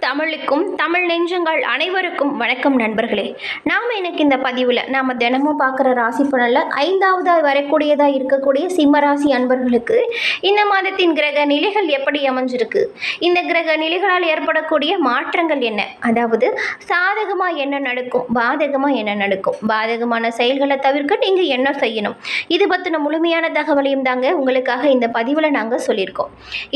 தமிழுக்கும் தமிழ் நெஞ்சங்கள் அனைவருக்கும் வணக்கம் நண்பர்களே. நாம் இன்னைக்கு இந்த பதிவில் நாம் தினமும் பார்க்குற ராசி பலனில் 5வது வரக்கூடியதாக இருக்கக்கூடிய சிம்மராசி அன்பர்களுக்கு இந்த மாதத்தின் கிரக நிலைகள் எப்படி அமைஞ்சிருக்கு, இந்த கிரக நிலைகளால் ஏற்படக்கூடிய மாற்றங்கள் என்ன, அதாவது சாதகமாக என்ன நடக்கும், பாதகமாக என்ன நடக்கும், பாதகமான செயல்களை தவிர்க்க நீங்கள் என்ன செய்யணும், இது பற்றின முழுமையான தகவலையும் தாங்க உங்களுக்காக இந்த பதிவில் நாங்கள் சொல்லியிருக்கோம்.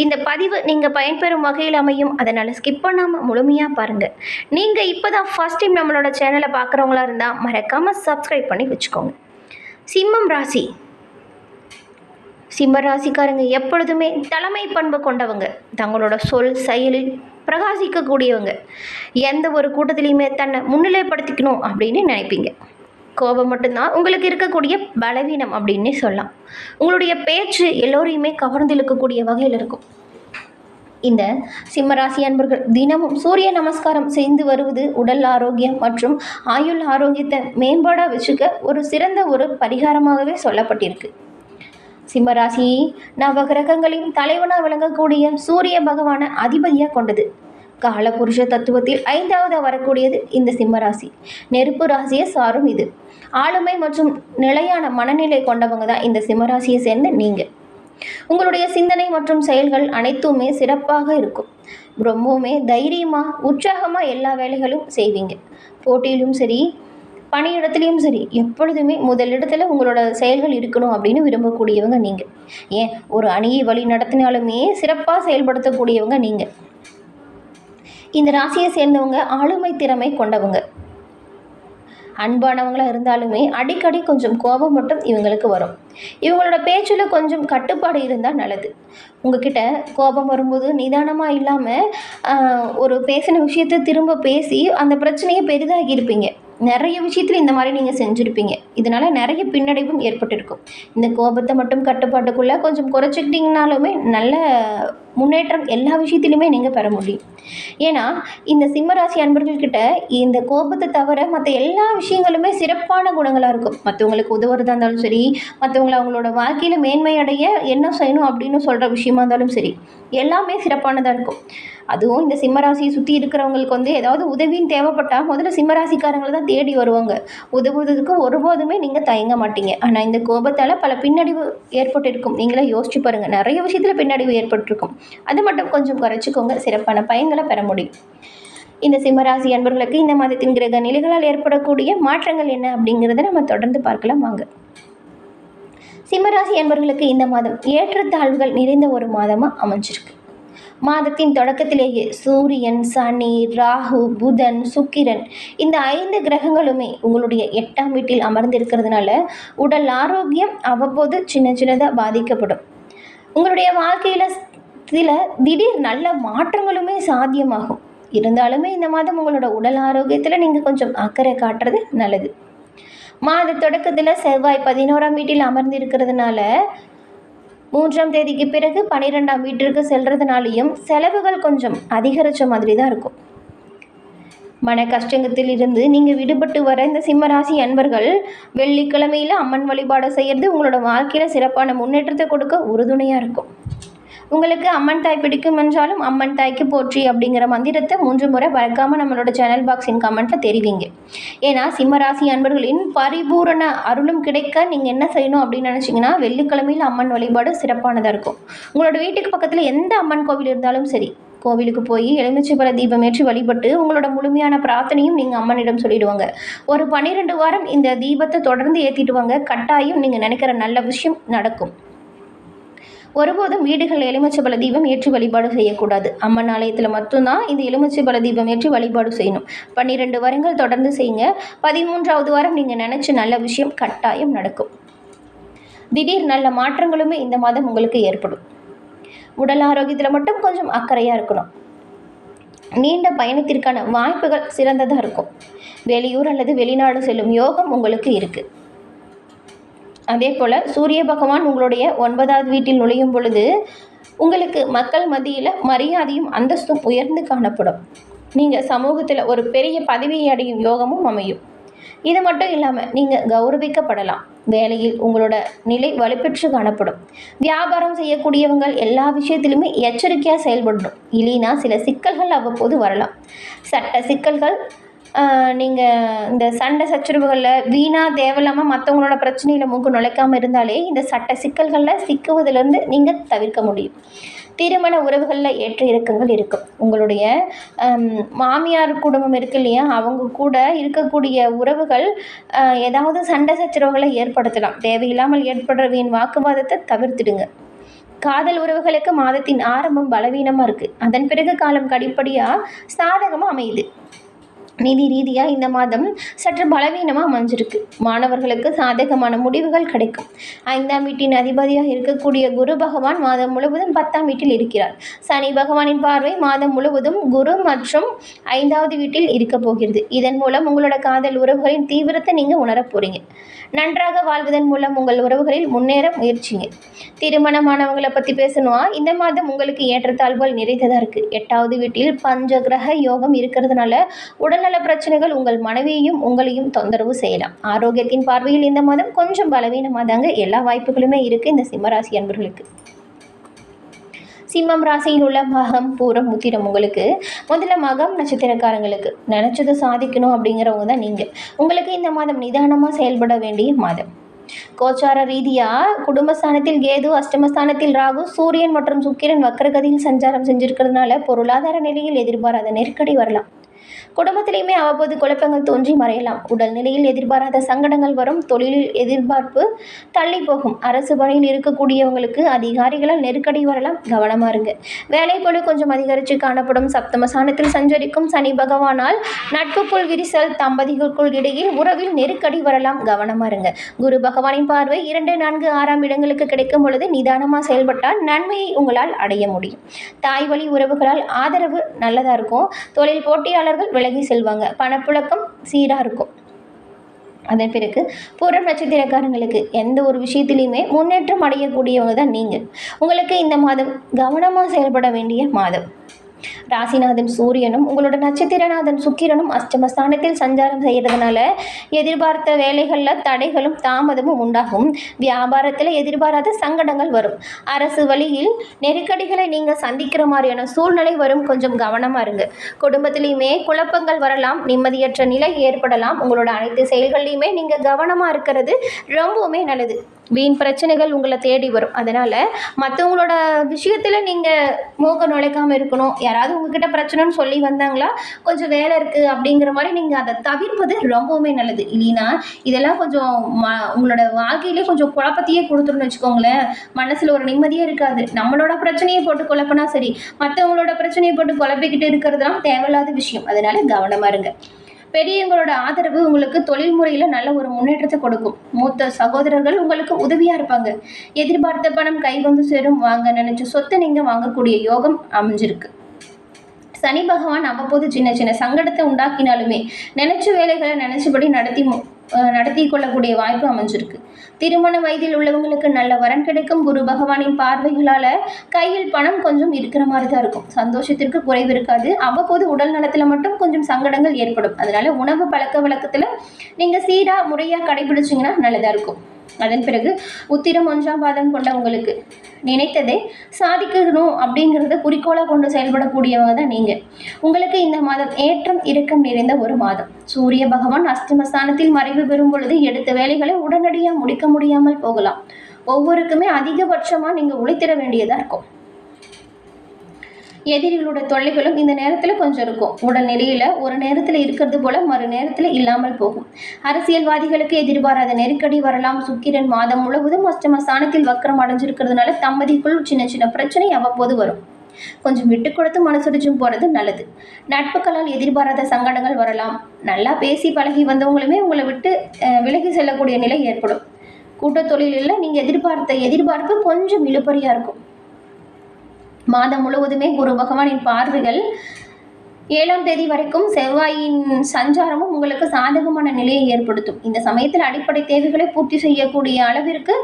இந்த பதிவு நீங்கள் பயன்பெறும் வகையில் அமையும், அதனால் ஸ்கிப் பண்ணாமல் முழுமையாக பாருங்கள். நீங்கள் இப்போ தான் ஃபர்ஸ்ட் டைம் நம்மளோட சேனலை பார்க்குறவங்களா இருந்தால் மறக்காமல் சப்ஸ்கிரைப் பண்ணி வச்சுக்கோங்க. சிம்மம் ராசி. சிம்ம ராசிக்காரங்க எப்பொழுதுமே தலைமை பண்பு கொண்டவங்க, தங்களோட சொல் செயலில் பிரகாசிக்கக்கூடியவங்க, எந்த ஒரு கூட்டத்திலையுமே தன்னை முன்னிலைப்படுத்திக்கணும் அப்படின்னு நினைப்பீங்க. கோபம் மட்டும்தான் உங்களுக்கு இருக்கக்கூடிய பலவீனம் அப்படின்னே சொல்லலாம். உங்களுடைய பேச்சு எல்லோரையுமே கவர்ந்து இழுக்கக்கூடிய வகையில் இருக்கும். இந்த சிம்மராசி அன்பர்கள் தினமும் சூரிய நமஸ்காரம் செய்து வருவது உடல் ஆரோக்கியம் மற்றும் ஆயுள் ஆரோக்கியத்தை மேம்பாடாக வச்சுக்க ஒரு சிறந்த ஒரு பரிகாரமாகவே சொல்லப்பட்டிருக்கு. சிம்மராசி நவகிரகங்களின் தலைவனாக விளங்கக்கூடிய சூரிய பகவான அதிபதியாக கொண்டது. காலபுருஷ தத்துவத்தில் 5வது வரக்கூடியது இந்த சிம்மராசி. நெருப்பு ராசியை சாரும் இது. ஆளுமை மற்றும் நிலையான மனநிலை கொண்டவங்க தான் இந்த சிம்மராசியை சேர்ந்த நீங்கள். உங்களுடைய சிந்தனை மற்றும் செயல்கள் அனைத்துமே சிறப்பாக இருக்கும். ரொம்பவுமே தைரியமாக உற்சாகமாக எல்லா வேலைகளும் செய்வீங்க. போட்டியிலும் சரி பணியிடத்துலையும் சரி எப்பொழுதுமே முதலிடத்தில் உங்களோட செயல்கள் இருக்கணும் அப்படின்னு விரும்பக்கூடியவங்க நீங்கள். ஏன் ஒரு அணியை வழி நடத்தினாலுமே சிறப்பாக செயல்படுத்தக்கூடியவங்க நீங்கள். இந்த ராசியை சேர்ந்தவங்க ஆளுமை திறமை கொண்டவங்க. அன்பானவங்களாக இருந்தாலுமே அடிக்கடி கொஞ்சம் கோபம் மட்டும் இவங்களுக்கு வரும். இவங்களோட பேச்சில் கொஞ்சம் கட்டுப்பாடு இருந்தால் நல்லது. உங்ககிட்ட கோபம் வரும்போது நிதானமாக இல்லாமல் ஒரு பேசின விஷயத்தை திரும்ப பேசி அந்த பிரச்சனையை பெரிதாகி இருப்பீங்க. நிறைய விஷயத்தில் இந்த மாதிரி நீங்கள் செஞ்சுருப்பீங்க. இதனால் நிறைய பின்னடைவும் ஏற்பட்டிருக்கும். இந்த கோபத்தை மட்டும் கட்டுப்பாட்டுக்குள்ளே கொஞ்சம் குறைச்சிக்கிட்டிங்கனாலுமே நல்ல முன்னேற்றம் எல்லா விஷயத்துலையுமே நீங்கள் பெற முடியும். ஏன்னா இந்த சிம்மராசி அன்பர்கள்கிட்ட இந்த கோபத்தை தவிர மற்ற எல்லா விஷயங்களுமே சிறப்பான குணங்களாக இருக்கும். மற்றவங்களுக்கு உதவுறதா இருந்தாலும் சரி, மற்றவங்களை அவங்களோட வாழ்க்கையில் மேன்மை அடைய என்ன செய்யணும் அப்படின்னு சொல்கிற விஷயமா இருந்தாலும் சரி, எல்லாமே சிறப்பானதாக இருக்கும். அதுவும் இந்த சிம்மராசியை சுற்றி இருக்கிறவங்களுக்கு ஏதாவது உதவின்னு தேவைப்பட்டால் முதல்ல சிம்மராசிக்காரங்களை தான் தேடி வருவாங்க. உதவுவதற்கு ஒருபோதுமே நீங்கள் தயங்க மாட்டீங்க. ஆனால் இந்த கோபத்தால் பல பின்னடைவு ஏற்பட்டிருக்கும். நீங்களே யோசிச்சு பாருங்கள், நிறைய விஷயத்தில் பின்னடைவு ஏற்பட்டிருக்கும். அது மட்டும் கொஞ்சம் குறைச்சிக்கோங்க, சிறப்பான பயன்களை பெற முடியும். இந்த சிம்மராசி அன்பர்களுக்கு இந்த மாதத்தின் கிரக நிலைகளால் ஏற்படக்கூடிய மாற்றங்கள் என்ன அப்படிங்கிறத நம்ம தொடர்ந்து பார்க்கலாம் வாங்க. சிம்மராசி அன்பர்களுக்கு இந்த மாதம் ஏற்றத்தாழ்வுகள் நிறைந்த ஒரு மாதமாக அமைஞ்சிருக்கு. மாதத்தின் தொடக்கத்திலேயே சூரியன், சனி, ராகு, புதன், சுக்கிரன் இந்த 5 கிரகங்களுமே உங்களுடைய 8ஆம் வீட்டில் அமர்ந்திருக்கிறதுனால உடல் ஆரோக்கியம் அவ்வப்போது சின்னதாக பாதிக்கப்படும். உங்களுடைய வாழ்க்கையில் சில திடீர் நல்ல மாற்றங்களுமே சாத்தியமாகும். இருந்தாலுமே இந்த மாதம் உங்களோட உடல் ஆரோக்கியத்தில் நீங்கள் கொஞ்சம் அக்கறை காட்டுறது நல்லது. மாத தொடக்கத்தில் செவ்வாய் 11ஆம் வீட்டில் அமர்ந்திருக்கிறதுனால 3ஆம் தேதிக்கு பிறகு 12ஆம் வீட்டிற்கு செல்றதுனாலையும் செலவுகள் கொஞ்சம் அதிகரித்த மாதிரி தான் இருக்கும். மன கஷ்டத்தில் இருந்து நீங்கள் விடுபட்டு வர இந்த சிம்மராசி அன்பர்கள் வெள்ளிக்கிழமையில் அம்மன் வழிபாடு செய்கிறது உங்களோட வாழ்க்கையில் சிறப்பான முன்னேற்றத்தை கொடுக்க உறுதுணையாக இருக்கும். உங்களுக்கு அம்மன் தாய் பிடிக்கும் என்றாலும் அம்மன் தாய்க்கு போற்றி அப்படிங்கிற மந்திரத்தை 3 முறை மறக்காமல் நம்மளோட சேனல் பாக்ஸின் கமெண்ட்டில் தெரிவிங்க. ஏன்னா சிம்மராசி அன்பர்களின் பரிபூரண அருளும் கிடைக்க நீங்கள் என்ன செய்யணும் அப்படின்னு நினச்சிங்கன்னா வெள்ளிக்கிழமையில் அம்மன் வழிபாடு சிறப்பானதாக இருக்கும். உங்களோட வீட்டுக்கு பக்கத்தில் எந்த அம்மன் கோவில் இருந்தாலும் சரி, கோவிலுக்கு போய் எலுமிச்சைப்பழ தீபம் ஏற்றி வழிபட்டு உங்களோட முழுமையான பிரார்த்தனையும் நீங்கள் அம்மனிடம் சொல்லிடுவாங்க. ஒரு 12 வாரம் இந்த தீபத்தை தொடர்ந்து ஏற்றிட்டு வாங்க. கட்டாயம் நீங்கள் நினைக்கிற நல்ல விஷயம் நடக்கும். ஒருபோதும் வீடுகள் எலுமிச்சைப்பழ தீபம் ஏற்றி வழிபாடு செய்யக்கூடாது. அம்மன் ஆலயத்தில் மட்டும்தான் இந்த எலுமிச்சைப்பழ தீபம் ஏற்றி வழிபாடு செய்யணும். 12 வாரங்கள் தொடர்ந்து செய்யுங்க. 13வது வாரம் நீங்கள் நினச்ச நல்ல விஷயம் கட்டாயம் நடக்கும். திடீர் நல்ல மாற்றங்களுமே இந்த மாதம் உங்களுக்கு ஏற்படும். உடல் ஆரோக்கியத்தில் மட்டும் கொஞ்சம் அக்கறையாக இருக்கணும். நீண்ட பயணத்திற்கான வாய்ப்புகள் சிறந்ததாக இருக்கும். வெளியூர் அல்லது வெளிநாடு செல்லும் யோகம் உங்களுக்கு இருக்குது. அதே போல் சூரிய பகவான் உங்களுடைய 9வது வீட்டில் நுழையும் பொழுது உங்களுக்கு மக்கள் மத்தியில் மரியாதையும் அந்தஸ்தும் உயர்ந்து காணப்படும். நீங்கள் சமூகத்தில் ஒரு பெரிய பதவியை அடையும் யோகமும் அமையும். இது மட்டும் இல்லாமல் நீங்கள் கௌரவிக்கப்படலாம். வேலையில் உங்களோட நிலை வலுப்பெற்று காணப்படும். வியாபாரம் செய்யக்கூடியவங்க எல்லா விஷயத்திலுமே எச்சரிக்கையாக செயல்படணும். இல்லைனா சில சிக்கல்கள் அவ்வப்போது வரலாம். சட்ட சிக்கல்கள், நீங்கள் இந்த சண்டை சச்சரவுகளில் வீணாக தேவையில்லாமல் மற்றவங்களோட பிரச்சனையில் மூக்கு நுழைக்காமல் இருந்தாலே இந்த சட்ட சிக்கல்களில் சிக்குவதிலிருந்து நீங்கள் தவிர்க்க முடியும். திருமண உறவுகளில் ஏற்ற இறக்கங்கள் இருக்கும். உங்களுடைய மாமியார் குடும்பம் இருக்கு இல்லையா, அவங்க கூட இருக்கக்கூடிய உறவுகள் ஏதாவது சண்டை சச்சரவுகளை ஏற்படுத்தலாம். தேவையில்லாமல் ஏற்படுற வீண் வாக்குவாதத்தை தவிர்த்துடுங்க. காதல் உறவுகளுக்கு மாதத்தின் ஆரம்பம் பலவீனமாக இருக்குது. அதன் பிறகு காலம் படிப்படியாக சாதகமாக அமையுது. நிதி ரீதியாக இந்த மாதம் சற்று பலவீனமாக அமைஞ்சிருக்கு. மாணவர்களுக்கு சாதகமான முடிவுகள் கிடைக்கும். 5ஆம் வீட்டின் அதிபதியாக இருக்கக்கூடிய குரு பகவான் மாதம் முழுவதும் 10ஆம் வீட்டில் இருக்கிறார். சனி பகவானின் பார்வை மாதம் முழுவதும் குரு மற்றும் 5வது வீட்டில் இருக்க போகிறது. இதன் மூலம் உங்களோட காதல் உறவுகளின் தீவிரத்தை நீங்கள் உணரப் போகிறீங்க. நன்றாக வாழ்வதன் மூலம் உங்கள் உறவுகளில் முன்னேற முயற்சிங்க. திருமணமானவங்களை பற்றி பேசணுமா, இந்த மாதம் உங்களுக்கு ஏற்றத்தாழ்வுகள் நிறைந்ததாக இருக்குது. 8வது வீட்டில் பஞ்ச கிரக யோகம் இருக்கிறதுனால உடல்நல பிரச்சனைகள் உங்கள் மனைவியையும் உங்களையும் தொந்தரவு செய்யலாம். ஆரோக்கியத்தின் பார்வையில் இந்த மாதம் கொஞ்சம் பலவீனமாக தாங்க எல்லா வாய்ப்புகளுமே இருக்குது இந்த சிம்மராசி அன்பர்களுக்கு. சிம்மம் ராசியில் உள்ள மகம் பூரம் உத்திரம் உங்களுக்கு முதல்ல மகம் நட்சத்திரக்காரங்களுக்கு நினச்சதை சாதிக்கணும் அப்படிங்கிறவங்க தான் நீங்கள். உங்களுக்கு இந்த மாதம் நிதானமாக செயல்பட வேண்டிய மாதம். கோச்சார ரீதியாக குடும்பஸ்தானத்தில் கேது, அஷ்டமஸ்தானத்தில் ராகு, சூரியன் மற்றும் சுக்கிரன் வக்ரகதியில் சஞ்சாரம் செஞ்சுருக்கிறதுனால பொருளாதார நிலையில் எதிர்பாராத நெருக்கடி வரலாம். குடும்பத்திலையுமே அவ்வப்போது குழப்பங்கள் தோன்றி மறையலாம். உடல் நிலையில் எதிர்பாராத சங்கடங்கள் வரும். தொழிலில் எதிர்பார்ப்பு தள்ளி போகும். அரசு பணியில் இருக்கக்கூடியவங்களுக்கு அதிகாரிகளால் நெருக்கடி வரலாம், கவனமாக இருங்க. வேலைப்பளு கொஞ்சம் அதிகரித்து காணப்படும். சப்தமஸ்தானத்தில் சஞ்சரிக்கும் சனி பகவானால் நட்புக்குள் விரிசல், தம்பதிகளுக்குள் இடையில் உறவில் நெருக்கடி வரலாம், கவனமாக இருங்க. குரு பகவானின் பார்வை 2, 4, 6ஆம் இடங்களுக்கு கிடைக்கும் பொழுது நிதானமாக செயல்பட்டால் நன்மையை உங்களால் அடைய முடியும். தாய் வழி உறவுகளால் ஆதரவு நல்லதாக இருக்கும். தொழில் போட்டியாளர்கள் விலகி செல்வாங்க. பணப்புழக்கம் சீராக இருக்கும். அதன் பிறகு பூரம் நட்சத்திரக்காரங்களுக்கு எந்த ஒரு விஷயத்திலையுமே முன்னேற்றம் அடையக்கூடியவங்க தான் நீங்கள். உங்களுக்கு இந்த மாதம் கவனமாக செயல்பட வேண்டிய மாதம். ராசிநாதன் சூரியனும் உங்களோட நட்சத்திரநாதன் சுக்கிரனும் அஷ்டமஸ்தானத்தில் சஞ்சாரம் செய்கிறதுனால எதிர்பார்த்த வேலைகளில் தடைகளும் தாமதமும் உண்டாகும். வியாபாரத்தில் எதிர்பாராத சங்கடங்கள் வரும். அரசு வழியில் நெருக்கடிகளை நீங்கள் சந்திக்கிற மாதிரியான சூழ்நிலை வரும், கொஞ்சம் கவனமாக இருங்க. குடும்பத்திலையுமே குழப்பங்கள் வரலாம், நிம்மதியற்ற நிலை ஏற்படலாம். உங்களோட அனைத்து செயல்கள்லையுமே நீங்கள் கவனமாக இருக்கிறது ரொம்பவுமே நல்லது. வீண் பிரச்சனைகள் உங்களை தேடி வரும். அதனால் மற்றவங்களோட விஷயத்தில் நீங்கள் மூக்க நுழைக்காமல் இருக்கணும். யாராவது உங்ககிட்ட பிரச்சனைன்னு சொல்லி வந்தாங்களா, கொஞ்சம் வேலை இருக்குது அப்படிங்கிற மாதிரி நீங்கள் அதை தவிர்ப்பது ரொம்பவுமே நல்லது. இல்லைன்னா இதெல்லாம் கொஞ்சம் உங்களோட வாழ்க்கையிலே கொஞ்சம் குழப்பத்தையே கொடுத்துருன்னு வச்சுக்கோங்களேன். மனசில் ஒரு நிம்மதியே இருக்காது. நம்மளோட பிரச்சனையை போட்டு குழப்பினா சரி, மற்றவங்களோட பிரச்சனையை போட்டு குழப்பிக்கிட்டு இருக்கிறது தான் தேவையில்லாத விஷயம். அதனால் கவனமாக இருங்க. பெரியவங்களோட ஆதரவு உங்களுக்கு தொழில் முறையில் நல்ல ஒரு முன்னேற்றத்தை கொடுக்கும். மூத்த சகோதரர்கள் உங்களுக்கு உதவியாக இருப்பாங்க. எதிர்பார்த்த பணம் கை வந்து சேரும். வாங்க நினைச்ச சொத்தை நீங்கள் வாங்கக்கூடிய யோகம் அமைஞ்சிருக்கு. சனி பகவான் அவ்வப்போது சின்ன சின்ன சங்கடத்தை உண்டாக்கினாலுமே நினைச்ச வேலைகளை நினைச்சபடி நடத்தி கொள்ளக்கூடிய வாய்ப்பு அமைஞ்சிருக்கு. திருமண வயதில் உள்ளவங்களுக்கு நல்ல வரன் கிடைக்கும். குரு பகவானின் பார்வைகளால் கையில் பணம் கொஞ்சம் இருக்கிற மாதிரி தான் இருக்கும். சந்தோஷத்திற்கு குறைவு இருக்காது. அவ்வப்போது உடல் நலத்தில் மட்டும் கொஞ்சம் சங்கடங்கள் ஏற்படும். அதனால உணவு பழக்க வழக்கத்தில் நீங்கள் சீராக முறையாக கடைபிடிச்சிங்கன்னா நல்லதாக இருக்கும். அதன் பிறகு உத்திரம் 1ஆம் பாதம் கொண்ட உங்களுக்கு நினைத்ததை சாதிக்கணும் அப்படிங்கிறத குறிக்கோளாக கொண்டு செயல்படக்கூடியவங்க தான் நீங்கள். உங்களுக்கு இந்த மாதம் ஏற்றம் இறக்கம் நிறைந்த ஒரு மாதம். சூரிய பகவான் அஷ்டமஸ்தானத்தில் மறைவு பெறும் பொழுது எடுத்த வேலைகளை உடனடியாக முடிக்க முடியாமல் போகலாம். ஒவ்வொருக்குமே அதிகபட்சமாக நீங்கள் உழைத்திட வேண்டியதாக இருக்கும். எதிரிகளோட தொல்லைகளும் இந்த நேரத்தில் கொஞ்சம் இருக்கும். உடல்நிலையில் ஒரு நேரத்தில் இருக்கிறது போல மறு நேரத்தில் இல்லாமல் போகும். அரசியல்வாதிகளுக்கு எதிர்பாராத நெருக்கடி வரலாம். சுக்கிரன் மாதம் முழுவதும் அஷ்டமஸ்தானத்தில் வக்ரம் அடைஞ்சிருக்கிறதுனால தம்பதிக்குள் சின்ன சின்ன பிரச்சனை அவ்வப்போது வரும். கொஞ்சம் விட்டு கொடுத்து மனசுடிச்சும் போகிறது நல்லது. நட்புகளால் எதிர்பாராத சங்கடங்கள் வரலாம். நல்லா பேசி பழகி வந்தவங்களுமே உங்களை விட்டு விலகி செல்லக்கூடிய நிலை ஏற்படும். கூட்டத் தொழிலில் நீங்கள் எதிர்பார்ப்பு கொஞ்சம் இழுபறியாக இருக்கும். மாதம் முழுவதுமே குரு பகவானின் பார்வைகள் 7ஆம் தேதி வரைக்கும் செவ்வாயின் சஞ்சாரமும் உங்களுக்கு சாதகமான நிலையை ஏற்படுத்தும். இந்த சமயத்தில் அடிப்படை தேவைகளை பூர்த்தி செய்யக்கூடிய அளவிற்கு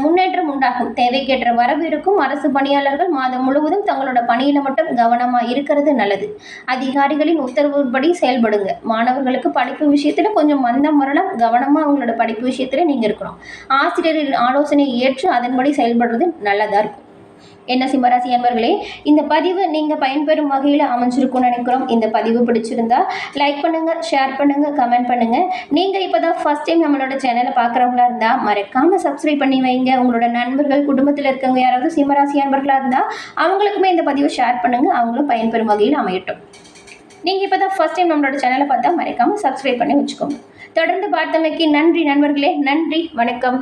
முன்னேற்றம் உண்டாகும். தேவைக்கேற்ற வரவு இருக்கும். அரசு பணியாளர்கள் மாதம் முழுவதும் தங்களோட பணியில் மட்டும் கவனமாக இருக்கிறது நல்லது. அதிகாரிகளின் உத்தரவுப்படி செயல்படுங்க. மாணவர்களுக்கு படிப்பு விஷயத்தில் கொஞ்சம் மந்தம் வரலாம். கவனமாக அவங்களோட படிப்பு விஷயத்தில் நீங்கள் இருக்கணும். ஆசிரியரின் ஆலோசனையை ஏற்று அதன்படி செயல்படுறது நல்லதாக இருக்கும். என்ன சிம்மராசி அன்பர்களே, இந்த பதிவு நீங்கள் பயன்பெறும் வகையில் அமைஞ்சிருக்கும்னு நினைக்கிறோம். இந்த பதிவு பிடிச்சிருந்தா லைக் பண்ணுங்கள், ஷேர் பண்ணுங்கள், கமெண்ட் பண்ணுங்கள். நீங்கள் இப்போ தான் ஃபஸ்ட் டைம் நம்மளோட சேனலை பார்க்குறவங்களா இருந்தால் மறக்காமல் சப்ஸ்கிரைப் பண்ணி வைங்க. உங்களோட நண்பர்கள், குடும்பத்தில் இருக்கவங்க யாராவது சிம்மராசி அன்பர்களாக இருந்தால் அவங்களுக்குமே இந்த பதிவை ஷேர் பண்ணுங்கள். அவங்களும் பயன்பெறும் வகையில் அமையட்டும். நீங்கள் இப்போ தான் ஃபஸ்ட் டைம் நம்மளோட சேனலை பார்த்தா மறக்காமல் சப்ஸ்கிரைப் பண்ணி வச்சுக்கோங்க. தொடர்ந்து பார்த்தமைக்கு நன்றி நண்பர்களே. நன்றி, வணக்கம்.